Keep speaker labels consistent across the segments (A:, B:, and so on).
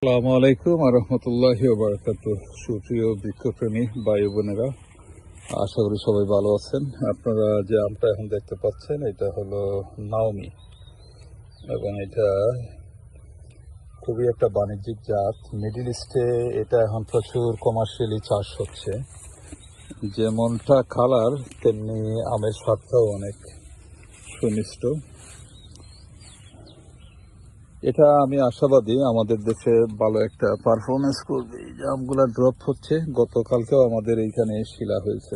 A: আসসালামু আলাইকুম রহমতুল্লাহি ওয়া বারাকাতুহু। সুপ্রিয় বৃক্ষপ্রেমী ভাই বোনেরা, আশা করি সবাই ভালো আছেন। আপনারা যে আমটা এখন দেখতে পাচ্ছেন এটা হলো নাওমি, এবং এটা খুবই একটা বাণিজ্যিক জাত। মিডিল ইস্টে এটা এখন প্রচুর কমার্শিয়ালি চাষ হচ্ছে। যেমনটা কালার তেমনি আমের স্বাদটাও অনেক সুমিষ্ট। এটা আমি আশাবাদী আমাদের দেশে ভালো একটা পারফরমেন্স করবে। এই যে আমগুলা ড্রপ হচ্ছে, গতকালকেও আমাদের এইখানে শিলা হয়েছে।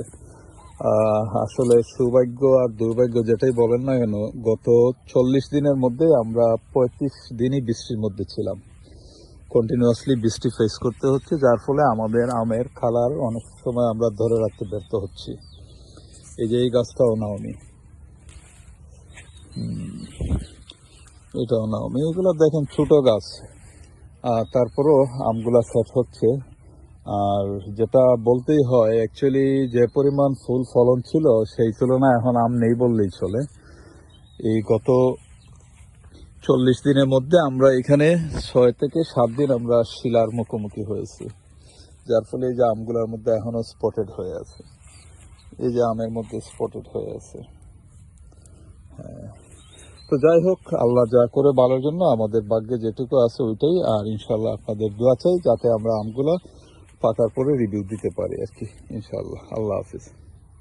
A: আসলে সৌভাগ্য আর দুর্ভাগ্য যেটাই বলেন না কেন, গত 40 দিনের মধ্যে আমরা 35 দিনই বৃষ্টির মধ্যে ছিলাম। কন্টিনিউয়াসলি বৃষ্টি ফেস করতে হচ্ছে, যার ফলে আমাদের আমের কালার অনেক সময় আমরা ধরে রাখতে ব্যর্থ হচ্ছি। এই যে এই গাছটাও নাওমি, এটাও নাওমি। এগুলো দেখেন ছোট গাছ, তারপরও আমগুলা সেট হচ্ছে। আর যেটা বলতেই হয়, অ্যাকচুয়ালি যে পরিমাণ ফুল ফলন ছিল সেই তুলনায় এখন আম নেই বললেই চলে। এই গত 40 দিনের মধ্যে আমরা এখানে 6 থেকে 7 দিন আমরা শিলার মুখোমুখি হয়েছি, যার ফলে এই যে আমগুলোর মধ্যে এখনো স্পটেড হয়ে আছে। এই যে আমের মধ্যে স্পটেড হয়ে আছে। তো যাই হোক, আল্লাহ যা করে ভালোর জন্য, আমাদের ভাগ্যে যেটুকু আছে ওইটাই। আর ইনশাল্লাহ আপনাদের দোয়া চাই যাতে আমরা আমগুলো পাকার পরে রিভিউ দিতে পারি আর কি, ইনশাল্লাহ। আল্লাহ হাফিজ।